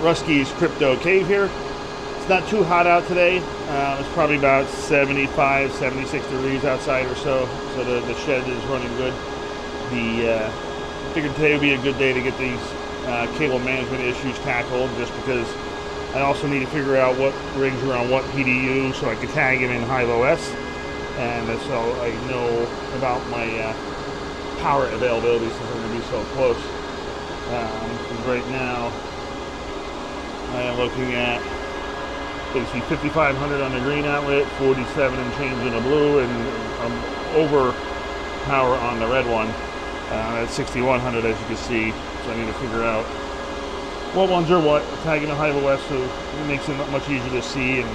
Rusky's Crypto Cave here. It's not too hot out today. It's probably about 75, 76 degrees outside or so. So the shed is running good. Figured today would be a good day to get these cable management issues tackled, just because I also need to figure out what rigs are on what PDU so I can tag them in high-low S, and so I know about my power availability since I'm going to be so close. Right now I am looking at basically 5,500 on the green outlet, 47 and change in the blue, and over power on the red one at 6,100, as you can see. So I need to figure out what ones are what, tagging the high-low S, so it makes it much easier to see. And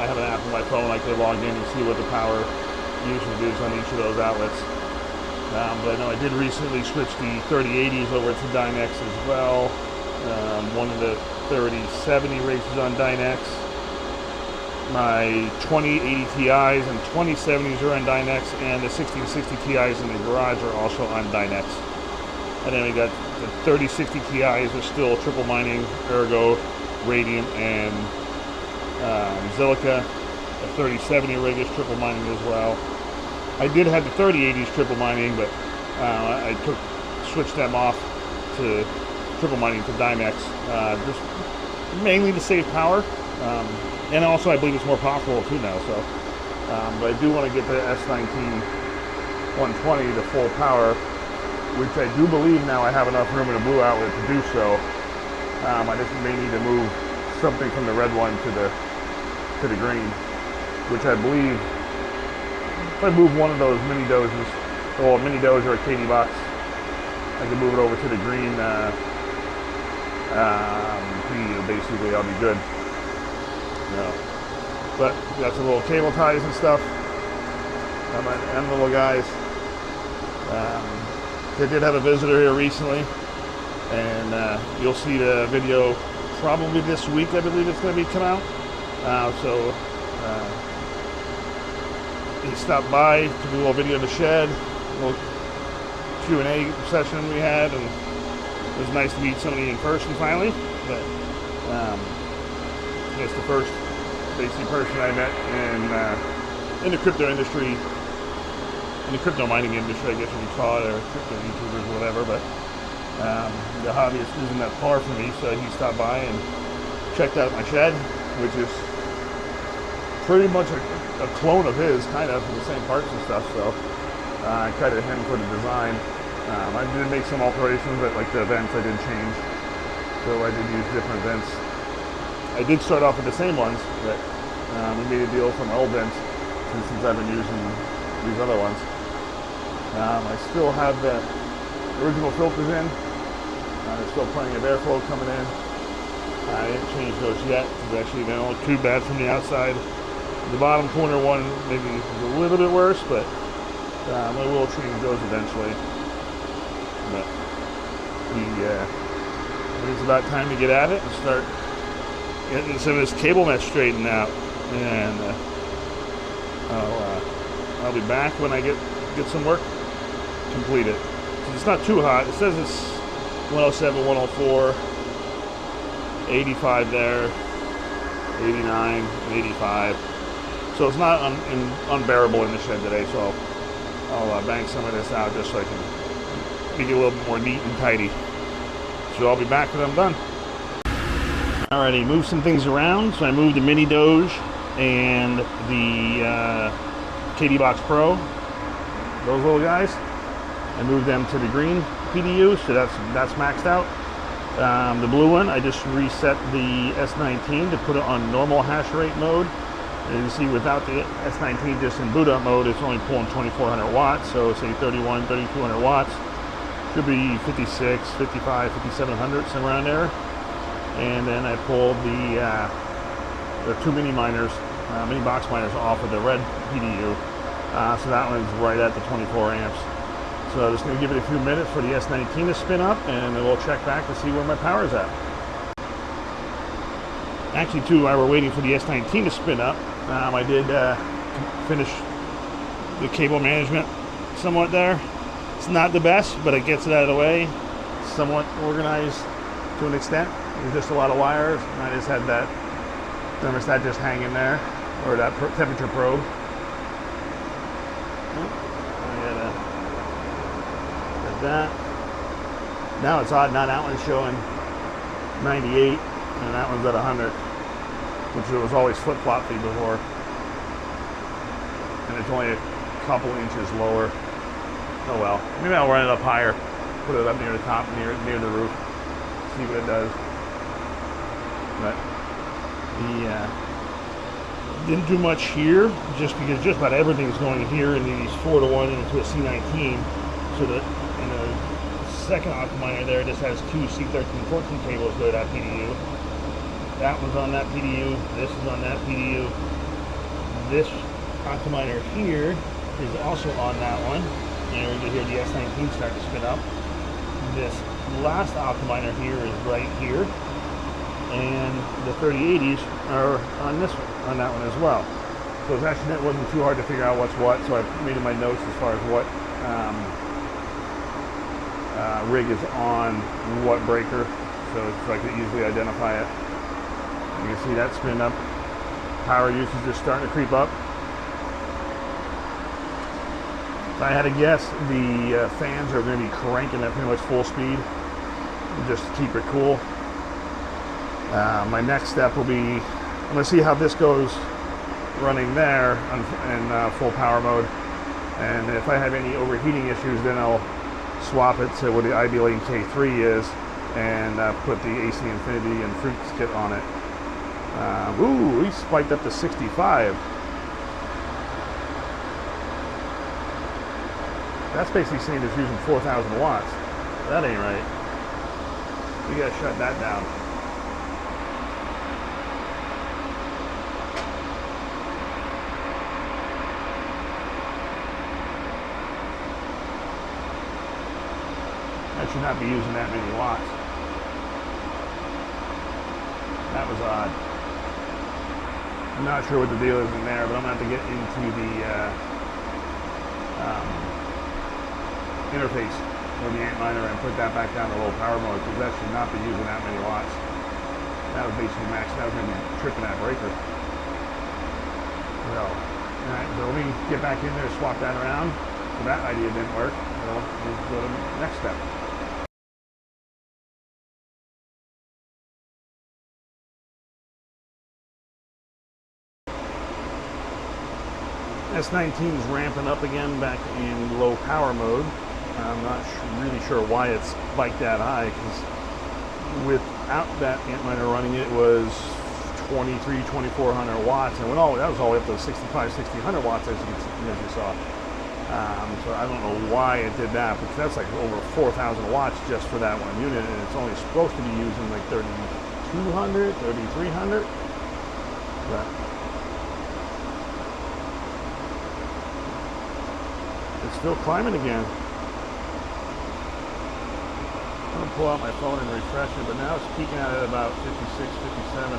I have an app on my phone I can log in and see what the power usage is on each of those outlets. But I know I did recently switch the 3080s over to Dynex as well. One of the 3070 races on Dynex. My 2080 Ti's and 2070s are on Dynex, and the 1660 Ti's in the garage are also on Dynex. And then we got the 3060 Ti's are still triple mining, Ergo, Radiant, and Zilica. The 3070 rig is triple mining as well. I did have the 3080s triple mining, but I switched them off to triple mining to Dynex, just mainly to save power, and also I believe it's more profitable too now. So, but I do want to get the S19 120 to full power, which I do believe now I have enough room in the blue outlet to do so. I just may need to move something from the red one to the green, which I believe if I move one of those mini dozes, or a mini dozer or a KD box, I can move it over to the green PDU. Basically, I'll be good. But got some little cable ties and stuff on my end little guys. I did have a visitor here recently, and you'll see the video probably this week. I believe it's going to be come out. He stopped by to do a little video in the shed, a little Q&A session we had, and it was nice to meet somebody in person finally. But I guess the first basically person I met in the crypto industry, in the crypto mining industry, I guess you would call it, or crypto YouTubers or whatever. But the hobbyist isn't that far from me, so he stopped by and checked out my shed, which is pretty much a clone of his, kind of, with the same parts and stuff. So I credited him for the design. I did make some alterations, but like the vents I did change, so I did use different vents. I did start off with the same ones, but we made a deal for my old vents since I've been using these other ones. I still have the original filters in. There's still plenty of airflow coming in. I didn't change those yet, because actually they don't look too bad from the outside. The bottom corner one maybe is a little bit worse, but I will change those eventually. But it's about time to get at it and start getting some of this cable mesh straightened out. And I'll be back when I get some work completed. It's not too hot. It says it's 107, 104, 85 there, 89, and 85. So it's not unbearable in the shed today, so I'll bang some of this out just so I can make it a little bit more neat and tidy. So I'll be back when I'm done. Alrighty, moved some things around. So I moved the Mini Doge and the KD Box Pro, those little guys. I moved them to the green PDU, so that's maxed out. The blue one, I just reset the S19 to put it on normal hash rate mode. And you can see without the S19 just in boot up mode, it's only pulling 2,400 watts. So say 3,200 watts. Should be 56, 55, 5,700, somewhere around there. And then I pulled the two mini miners, mini box miners off of the red PDU. So that one's right at the 24 amps. So I'm just going to give it a few minutes for the S19 to spin up, and then we'll check back to see where my power's at. Actually, too, while we're waiting for the S19 to spin up, I did finish the cable management somewhat there. It's not the best, but it gets it out of the way, somewhat organized to an extent. There's just a lot of wires, and I just had that thermostat just hanging there, or that temperature probe. I gotta get that. Now it's odd, now that one's showing 98, and that one's at 100, which it was always flip-floppy before. And it's only a couple inches lower. Oh well, maybe I'll run it up higher, put it up near the top, near the roof, see what it does. But didn't do much here, just because just about everything's going here in these 4-to-1 into a C19. So that in the second optimizer there, just has two C13-14 cables go to that PDU. That one's on that PDU. This is on that PDU. This optimizer here is also on that one. And we can hear the S19 start to spin up. This last optimizer here is right here. And the 3080s are on this one, on that one as well. So it's actually, it wasn't too hard to figure out what's what, so I made in my notes as far as what rig is on what breaker, so it's like to easily identify it. You can see that spin up. Power usage is starting to creep up. If I had to guess, the fans are going to be cranking at pretty much full speed just to keep it cool. My next step will be, I'm going to see how this goes running there in full power mode, and if I have any overheating issues, then I'll swap it to what the IB Lane K3 is and put the AC Infinity and Fruits kit on it. Ooh, we spiked up to 65. That's basically saying it's using 4,000 watts. That ain't right. We gotta shut that down. That should not be using that many watts. That was odd. I'm not sure what the deal is in there, but I'm going to have to get into the interface with the Antminer and put that back down to low power mode, because that should not be using that many watts. That was basically max. That was going to be tripping that breaker. So, alright, so let me get back in there, swap that around. So that idea didn't work. So we'll go to the next step. S19 is ramping up again back in low power mode. I'm not really sure why it's spiked that high, because without that Antminer running it was 2,400 watts, and that was all the way up to 65, 1,600 watts as you saw. So I don't know why it did that, because that's like over 4,000 watts just for that one unit, and it's only supposed to be using like 3,200, 3,300. But it's still climbing again. I'm going to pull out my phone and refresh it, but now it's peaking out at about 56, 57.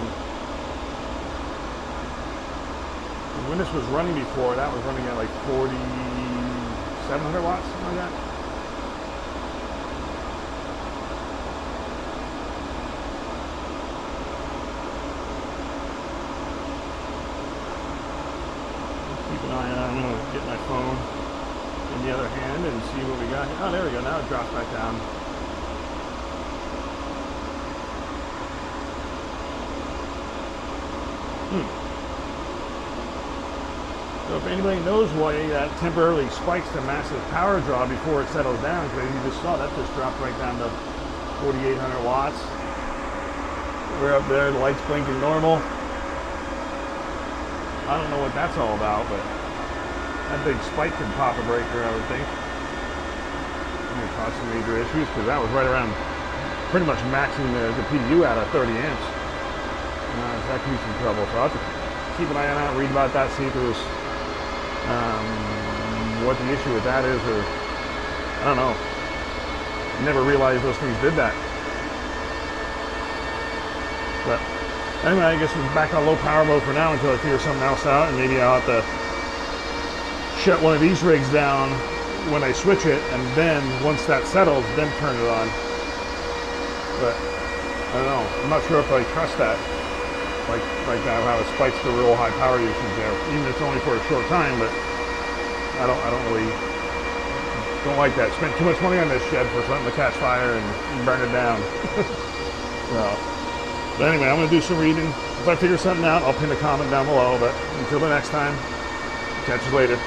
And when this was running before, that was running at like 4,700 watts, something like that. Keep an eye on it. I'm going to get my phone in the other hand and see what we got here. Oh, there we go. Now it drops back down. So if anybody knows why that temporarily spikes the massive power draw before it settles down, because you just saw that just dropped right down to 4,800 watts. We're up there, the light's blinking normal. I don't know what that's all about, but that big spike could pop a breaker, I would think. It may cause some major issues, because that was right around pretty much maxing the PDU out at 30 amps. That could be some trouble, so I'll have to keep an eye on that, read about that, see if there's what the issue with that is, or I don't know. Never realized those things did that. But anyway, I guess we're back on low power mode for now until I figure something else out, and maybe I'll have to shut one of these rigs down when I switch it, and then once that settles, then turn it on. But I don't know. I'm not sure if I trust that. Like that, how it spikes the real high power usage there. Even if it's only for a short time, but I don't really don't like that. Spent too much money on this shed for something to catch fire and burn it down. So, but anyway, I'm gonna do some reading. If I figure something out, I'll pin a comment down below. But until the next time, catch you later.